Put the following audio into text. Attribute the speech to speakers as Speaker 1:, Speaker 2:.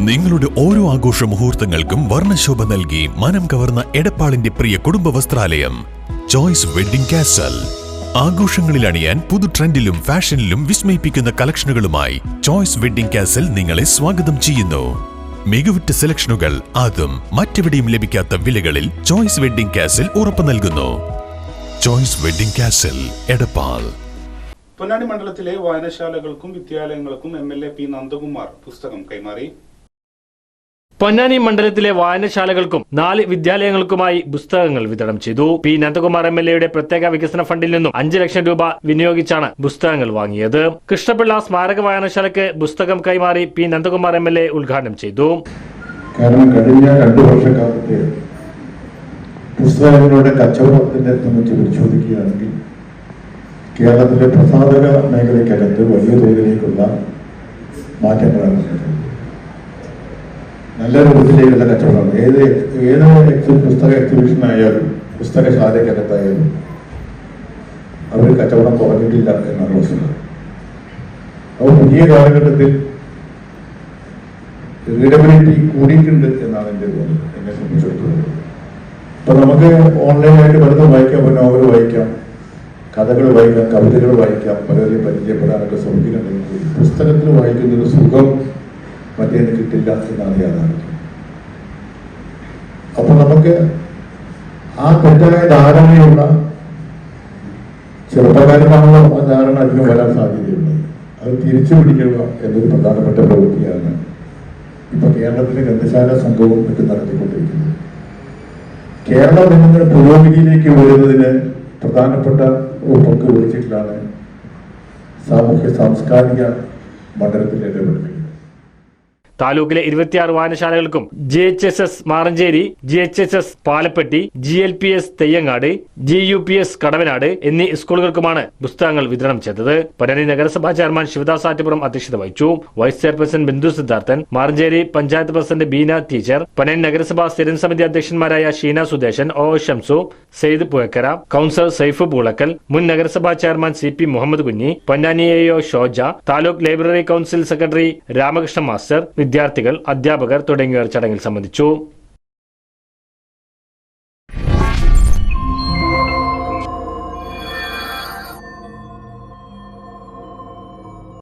Speaker 1: നിങ്ങളുടെ ഓരോ ആഘോഷ മുഹൂർത്തങ്ങൾക്കും വർണ്ണശോഭ നൽകി മനം കവർന്ന എടപ്പാളിന്റെ പ്രിയ കുടുംബ വസ്ത്രാലയം ചോയ്സ് വെഡ്ഡിംഗ് കാസൽ. ആഘോഷങ്ങളിൽ അണിയാൻ പുതു ട്രെൻഡിലും ഫാഷനിലും വിസ്മയിപ്പിക്കുന്ന കളക്ഷനുകളുമായി ചോയ്സ് വെഡ്ഡിംഗ് കാസൽ നിങ്ങളെ സ്വാഗതം ചെയ്യുന്നു. മികവുറ്റ സെലക്ഷനുകൾ അതും മറ്റെവിടെയും ലഭിക്കാത്ത വിലകളിൽ ചോയ്സ് വെഡ്ഡിംഗ് കാസൽ ഉറപ്പു നൽകുന്നു. Choice wedding castle, Edappal.
Speaker 2: Ponnani മണ്ഡലത്തിലെ വായനശാലകൾക്കും വിദ്യാലയങ്ങൾക്കും MLA P. നന്ദകുമാർ പുസ്തകം കൈമാറി.
Speaker 3: പൊന്നാനി മണ്ഡലത്തിലെ വായനശാലകൾക്കും 4 വിദ്യാലയങ്ങൾക്കുമായി പുസ്തകങ്ങൾ വിതരണം ചെയ്തു. P. നന്ദകുമാർ MLAയുടെ പ്രത്യേക വികസന ഫണ്ടിൽ നിന്നും 5 ലക്ഷം രൂപ വിനിയോഗിച്ചാണ് പുസ്തകങ്ങൾ വാങ്ങിയത്. കൃഷ്ണപിള്ള സ്മാരക വായനശാലയ്ക്ക് പുസ്തകം കൈമാറി P. നന്ദകുമാർ MLA ഉദ്ഘാടനം ചെയ്തു.
Speaker 4: കാരണം കഴിഞ്ഞ 2 വർഷക്കാലത്തെ പുസ്തകങ്ങളുടെ കച്ചവടത്തിന്റെ സംബന്ധിച്ച് പരിശോധിക്കുകയാണെങ്കിൽ കേരളത്തിലെ പ്രസാധക മേഖലയ്ക്കകത്ത് വലിയ തോതിലേക്കുള്ള മാറ്റങ്ങളാണ്. നല്ല രൂപത്തിലേക്കുള്ള കച്ചവടമാണ്. ഏത് പുസ്തക എക്സിബിഷൻ ആയാലും പുസ്തകശാലയ്ക്കകത്തായാലും അവർ കച്ചവടം കുറഞ്ഞിട്ടില്ല എന്നാണ് വസ്തുത. അപ്പോൾ പുതിയ കാലഘട്ടത്തിൽ റീഡബിലിറ്റി കൂടിയിട്ടുണ്ട് എന്നാണ് എൻ്റെ തോന്നുന്നത്, എന്നെ സംബന്ധിച്ചിടത്തോളം. ഇപ്പൊ നമുക്ക് ഓൺലൈനായിട്ട് പലതും വായിക്കാം, നോവൽ വായിക്കാം, കഥകൾ വായിക്കാം, കവിതകൾ വായിക്കാം, പലരെയും പരിചയപ്പെടാനൊക്കെ സൗകര്യമുണ്ടെങ്കിൽ പുസ്തകത്തിൽ വായിക്കുന്നൊരു സുഖം മറ്റേന്ന് കിട്ടില്ല എന്നാണ് യാഥാർത്ഥ്യം. അപ്പൊ നമുക്ക് ആ തെറ്റായ ധാരണയുള്ള ചെറുപ്പക്കാരനാണല്ലോ ആ ധാരണ അതിന് വരാൻ സാധ്യതയുള്ളത്. അത് തിരിച്ചു പിടിക്കുക എന്നൊരു പ്രധാനപ്പെട്ട പ്രവൃത്തിയാണ് ഇപ്പൊ കേരളത്തിലെ ഗ്രന്ഥശാല സംഘവും മറ്റും നടത്തിക്കൊണ്ടിരിക്കുന്നത്. കേരളം എന്നിങ്ങനെ പുരോഗതിയിലേക്ക് വരുന്നതിന് പ്രധാനപ്പെട്ട പങ്ക് വഹിച്ചിട്ടാണ് സാമൂഹ്യ സാംസ്കാരിക മണ്ഡലത്തിൽ ഇടപെടുന്നത്.
Speaker 3: താലൂക്കിലെ 26 വായനശാലകൾക്കും GHSS Maranchery, GHSS Palappetty, GLPS Theyyangad, GUPS Kadavanad എന്നീ സ്കൂളുകൾക്കുമാണ് പുസ്തകങ്ങൾ വിതരണം ചെയ്തത്. പൊന്നാനി നഗരസഭാ ചെയർമാൻ ശിവദാസ് ആറ്റുപുറം അധ്യക്ഷത വഹിച്ചു. Vice chairperson Bindu Siddharthan, Maranchery panchayat president Beena teacher, Ponnani നഗരസഭാ സ്ഥിരം സമിതി അധ്യക്ഷന്മാരായ ഷീന സുദേശൻ, O. ഷംസു, സെയ്ദ് പുഴക്കര, കൌൺസിലർ സൈഫ് പൂളക്കൽ, മുൻ നഗരസഭാ chairman CP Muhammad Kunhi, Ponnani AO Shoja, taluk library council secretary Ramakrishna master, വിദ്യാർത്ഥികൾ, അധ്യാപകർ തുടങ്ങിയവർ ചടങ്ങിൽ സംബന്ധിച്ചു.